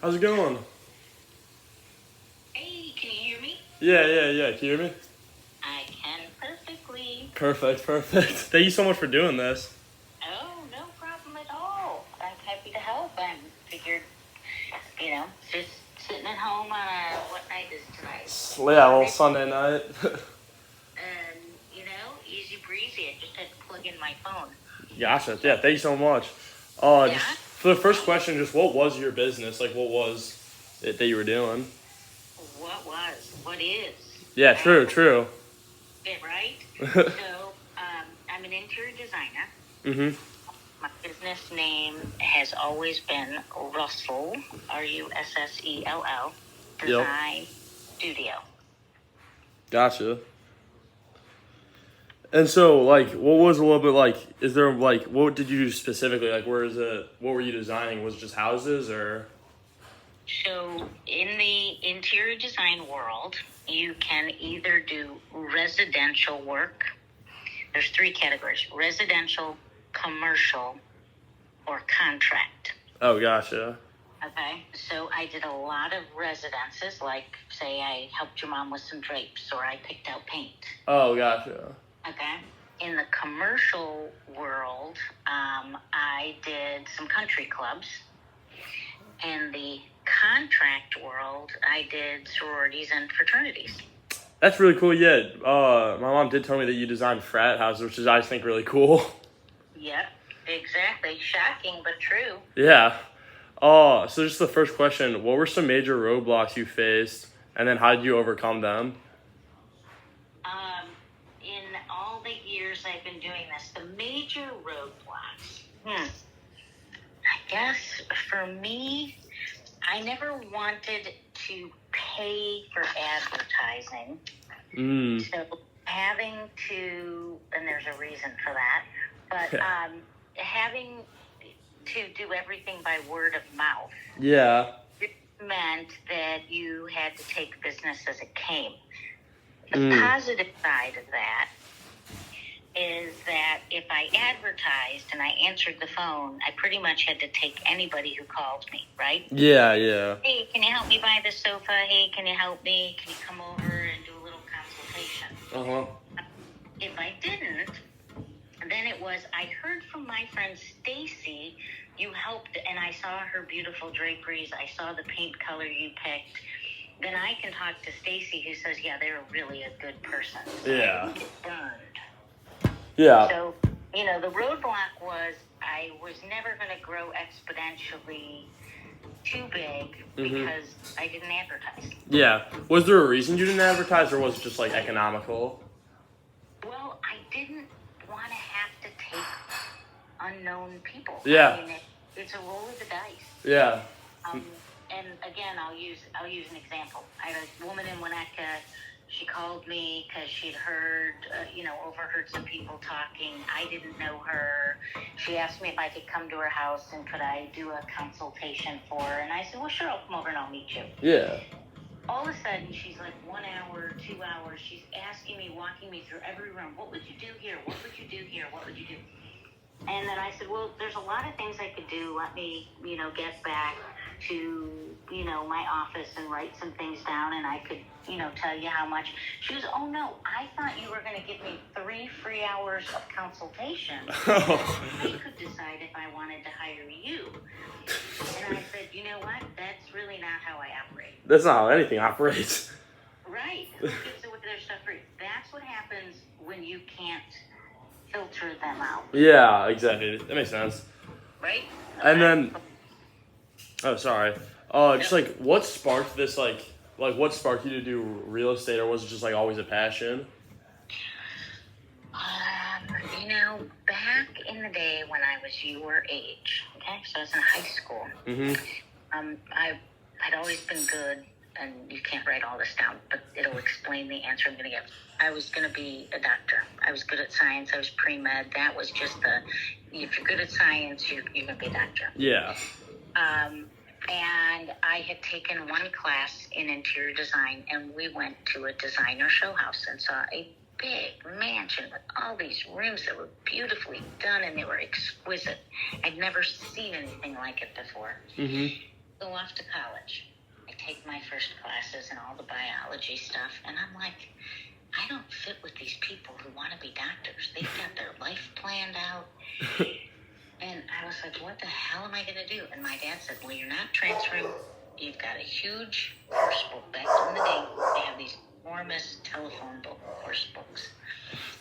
How's it going? Hey, can you hear me? Yeah. Can you hear me? I can perfectly. Perfect. Thank you so much for doing this. Oh, no problem at all. I'm happy to help. I figured, just sitting at home on what night is tonight? Yeah, well, Sunday night. And, easy breezy. I just had to plug in my phone. Gotcha. Yeah, thank you so much. Yeah? Just for the first question, just what was your business? Like, what was it that you were doing? What is? Yeah, true. Yeah, right? So, I'm an interior designer. Mhm. My business name has always been Russell, Russell, Yep. Design Studio. Gotcha. And so, like, what was a little bit like? Is there like, what did you do specifically? Like, where is it? What were you designing? Was it just houses or? So, in the interior design world, you can either do residential work. There's three categories: residential, commercial, or contract. Oh, gotcha. Okay, so I did a lot of residences, like, say, I helped your mom with some drapes, or I picked out paint. Oh, gotcha. Okay. In the commercial world, I did some country clubs. In the contract world, I did sororities and fraternities. That's really cool. Yeah, my mom did tell me that you designed frat houses, which is I think really cool. Yep, exactly. Shocking, but true. Yeah. So just the first question: what were some major roadblocks you faced, and then how did you overcome them? In all the years I've been doing this, the major roadblocks. I guess for me, I never wanted to pay for advertising. So having to, and there's a reason for that, but having to do everything by word of mouth. Yeah. It meant that you had to take business as it came. The positive side of that is that if I advertised and I answered the phone, I pretty much had to take anybody who called me, right? Yeah. Hey, can you help me buy this sofa? Hey, can you help me? Can you come over and do a little consultation? If I didn't, then it was, I heard from my friend Stacy, you helped, and I saw her beautiful draperies. I saw the paint color you picked. Then I can talk to Stacy, who says, yeah, they're really a good person. So Yeah. I didn't get burned. Yeah. So, the roadblock was I was never going to grow exponentially too big because I didn't advertise. Yeah. Was there a reason you didn't advertise, or was it just like economical? Well, I didn't want to have to take unknown people. Yeah. I mean, it's a roll of the dice. Yeah. And again, I'll use an example. I had a woman in Winnetka. She called me because she'd heard, overheard some people talking. I didn't know her. She asked me if I could come to her house and could I do a consultation for her. And I said, well, sure, I'll come over and I'll meet you. Yeah. All of a sudden, she's like 1 hour, 2 hours. She's asking me, walking me through every room. What would you do here? What would you do here? What would you do? And then I said, well, there's a lot of things I could do. Let me, get back to, my office and write some things down, and I could, tell you how much. She goes, oh, no, I thought you were going to give me 3 free hours of consultation. I could decide if I wanted to hire you. And I said, you know what? That's really not how I operate. That's not how anything operates. Right. Who gives their stuff free? That's what happens when you can't filter them out. Yeah, exactly. That makes sense. Right? And then, sorry. Just like, what sparked this, like what sparked you to do real estate, or was it just like always a passion? Back in the day when I was your age, okay, so I was in high school. I'd always been good, and you can't write all this down, but it'll explain the answer I'm going to give. I was going to be a doctor. I was good at science. I was pre-med. That was just if you're good at science, you're going to be a doctor. Yeah. And I had taken one class in interior design, and we went to a designer show house and saw a big mansion with all these rooms that were beautifully done, and they were exquisite. I'd never seen anything like it before. go off to college. I take my first classes and all the biology stuff, and I'm like, I don't fit with these people who want to be doctors. They've got their life planned out. And I was like, what the hell am I going to do? And my dad said, well, you're not transferring. You've got a huge course book. Back in the day, they have these enormous telephone book course books.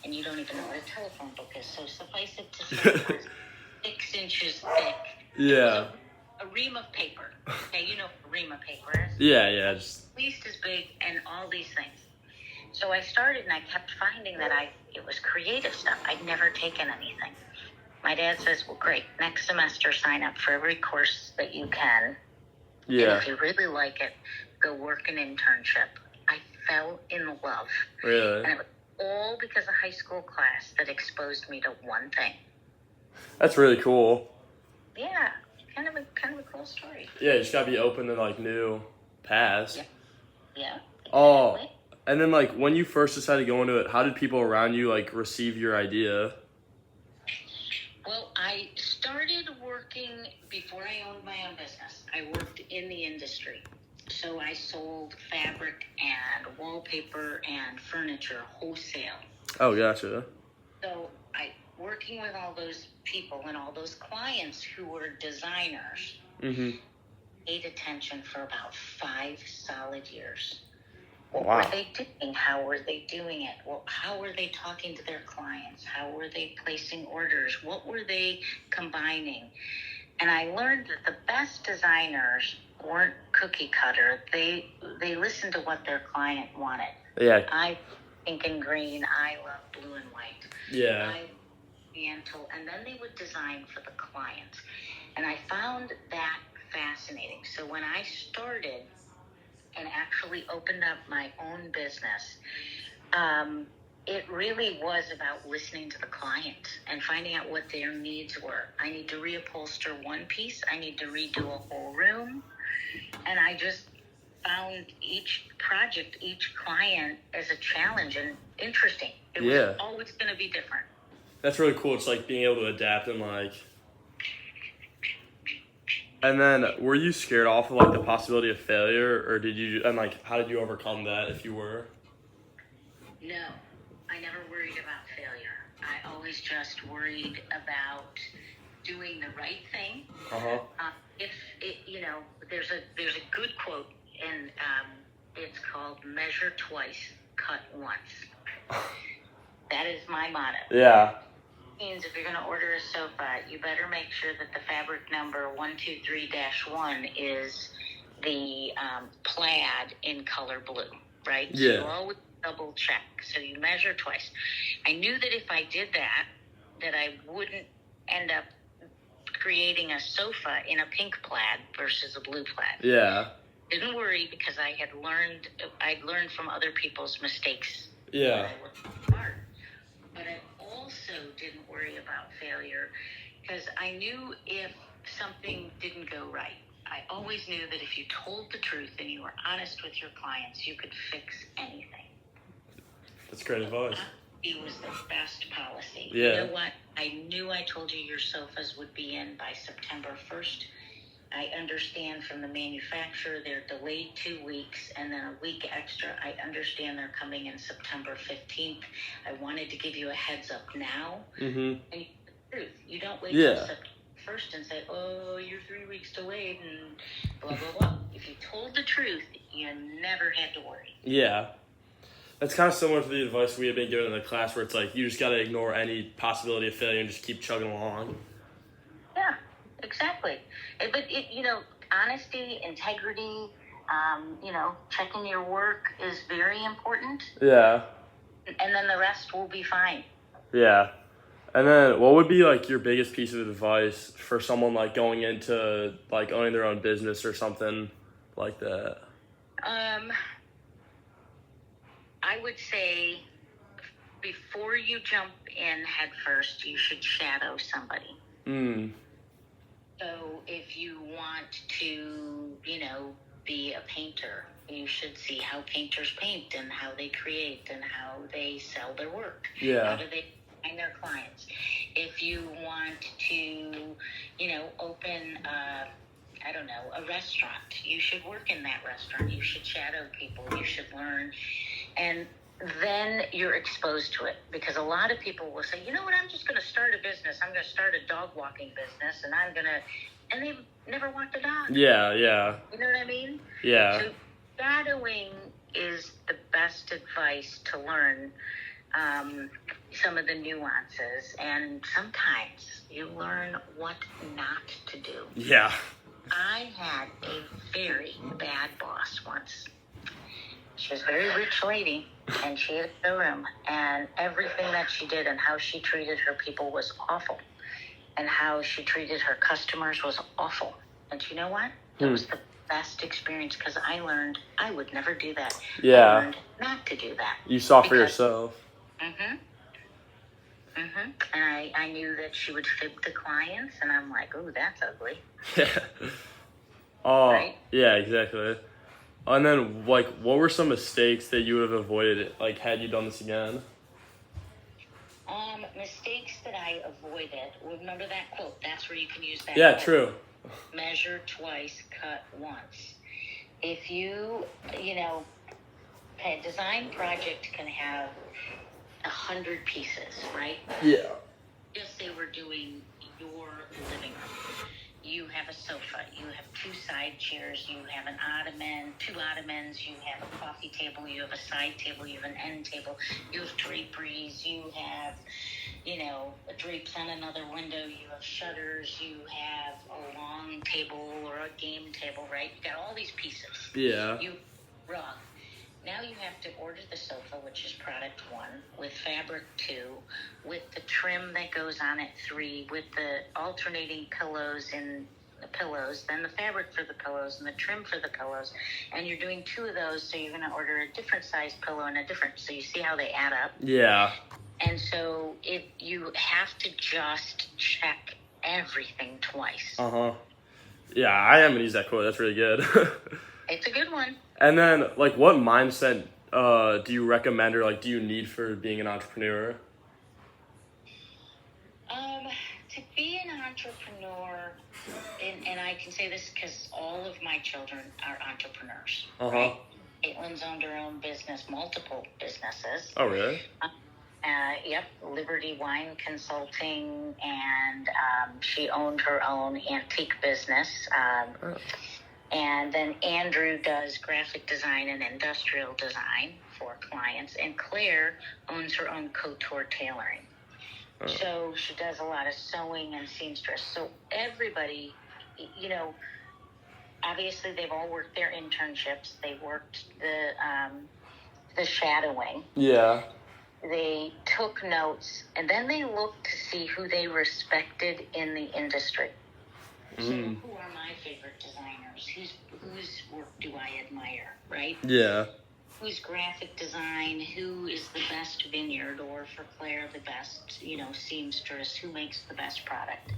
And you don't even know what a telephone book is. So suffice it to say, it was 6 inches thick. Yeah. A ream of paper. Okay, you know what a ream of paper is? Yeah. At least as big and all these things. So I started and I kept finding that it was creative stuff. I'd never taken anything. My dad says, well, great, next semester sign up for every course that you can. Yeah. And if you really like it, go work an internship. I fell in love. Really? And it was all because of a high school class that exposed me to one thing. That's really cool. Yeah, kind of a cool story. Yeah, you just gotta be open to like new paths. Yeah. Oh, Exactly. and then like when you first decided to go into it, how did people around you like receive your idea? Well, I started working before I owned my own business. I worked in the industry. So I sold fabric and wallpaper and furniture wholesale. Oh, gotcha. So working with all those people and all those clients who were designers, paid attention for about 5 solid years. What Wow. were they doing? How were they doing it? Well, how were they talking to their clients? How were they placing orders? What were they combining? And I learned that the best designers weren't cookie cutter. They listened to what their client wanted. Yeah. I pink and green. I love blue and white. Yeah. I oriental, and then they would design for the client. And I found that fascinating. So when I started and actually opened up my own business, it really was about listening to the client and finding out what their needs were. I need to reupholster one piece. I need to redo a whole room. And I just found each project, each client as a challenge and interesting. It was always going to be different. That's really cool. It's like being able to adapt and like... And then, were you scared off of like the possibility of failure, or did you? And like, how did you overcome that if you were? No, I never worried about failure. I always just worried about doing the right thing. If it, there's a good quote, and it's called "Measure twice, cut once." That is my motto. Yeah. Means if you're going to order a sofa, you better make sure that the fabric number 123-1 is the plaid in color blue, right? Yeah. So you always double check. So you measure twice. I knew that if I did that I wouldn't end up creating a sofa in a pink plaid versus a blue plaid. Yeah. Didn't worry because I'd learned from other people's mistakes. Yeah. I worked hard. But I also didn't worry about failure because I knew if something didn't go right. I always knew that if you told the truth and you were honest with your clients, you could fix anything. That's great advice. It was the best policy. Yeah. You know what? I knew I told you your sofas would be in by September 1st. I understand from the manufacturer they're delayed 2 weeks and then a week extra. I understand they're coming in September 15th. I wanted to give you a heads up now. And you the truth. You don't wait till September 1st and say, oh, you're 3 weeks delayed and blah, blah, blah. If you told the truth, you never had to worry. Yeah. That's kind of similar to the advice we have been given in the class where it's like you just got to ignore any possibility of failure and just keep chugging along. Yeah. Exactly. But, honesty, integrity, checking your work is very important. Yeah. And then the rest will be fine. Yeah. And then what would be like your biggest piece of advice for someone like going into like owning their own business or something like that? I would say before you jump in head first, you should shadow somebody. So if you want to, be a painter, you should see how painters paint and how they create and how they sell their work. Yeah. How do they find their clients? If you want to, open I don't know, a restaurant. You should work in that restaurant. You should shadow people. You should learn. And then you're exposed to it, because a lot of people will say, you know what, I'm just going to start a business. I'm going to start a dog walking business, and they've never walked a dog. Yeah, yeah. You know what I mean? Yeah. So shadowing is the best advice to learn some of the nuances, and sometimes you learn what not to do. Yeah. I had a very bad boss once. She was a very rich lady, and she had a room, and everything that she did and how she treated her people was awful, and how she treated her customers was awful. And you know what? It was the best experience, because I learned I would never do that. Yeah. I learned not to do that. You saw for yourself. And I knew that she would fib the clients, and I'm like, ooh, that's ugly. Yeah. Oh, Right? yeah, exactly. And then, like, what were some mistakes that you would have avoided, like, had you done this again? Mistakes that I avoided. Remember that quote? That's where you can use that. Yeah, quote. true. Measure twice, cut once. If you know, a design project can have 100 pieces, right? Yeah. Just say we're doing your living room. You have a sofa, you have 2 side chairs, you have an ottoman, 2 ottomans, you have a coffee table, you have a side table, you have an end table, you have draperies, you have, drapes on another window, you have shutters, you have a long table or a game table, right? You got all these pieces. Yeah. You rug. Now you have to order the sofa, which is product 1, with fabric 2, with the trim that goes on it 3, with the alternating pillows in the pillows, then the fabric for the pillows and the trim for the pillows. And you're doing 2 of those, so you're going to order a different size pillow and so you see how they add up. Yeah. And so you have to just check everything twice. Yeah, I haven't used that quote. That's really good. It's a good one. And then, like, what mindset do you recommend, or, like, do you need for being an entrepreneur? To be an entrepreneur, and I can say this because all of my children are entrepreneurs. Right? Caitlin's owned her own business, multiple businesses. Oh, really? Yep, Liberty Wine Consulting, and she owned her own antique business. And then Andrew does graphic design and industrial design for clients, and Claire owns her own couture tailoring. So she does a lot of sewing and seamstress. So everybody, obviously they've all worked their internships. They worked the shadowing. Yeah. They took notes, and then they looked to see who they respected in the industry. So who are my favorite designers? Whose work do I admire, right? Yeah. Who's graphic design? Who is the best vineyard? Or for Claire, the best, seamstress? Who makes the best product?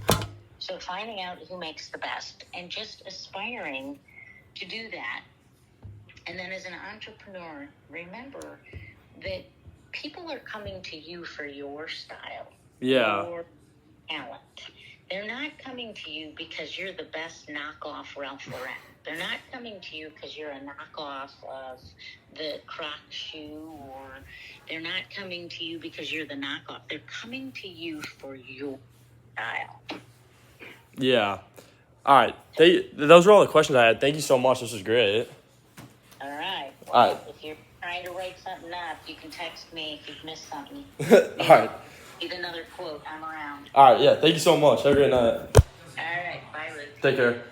So finding out who makes the best and just aspiring to do that. And then as an entrepreneur, remember that people are coming to you for your style. Yeah. Your talent. They're not coming to you because you're the best knockoff Ralph Lauren. They're not coming to you because you're a knockoff of the Croc shoe, or they're not coming to you because you're the knockoff. They're coming to you for your style. Yeah. All right. Those were all the questions I had. Thank you so much. This was great. All right. Well, All right. if you're trying to write something up, you can text me if you've missed something. All right. Need another quote. I'm around. All right. Yeah. Thank you so much. Have a great night. All right. Bye, Luke. Take care.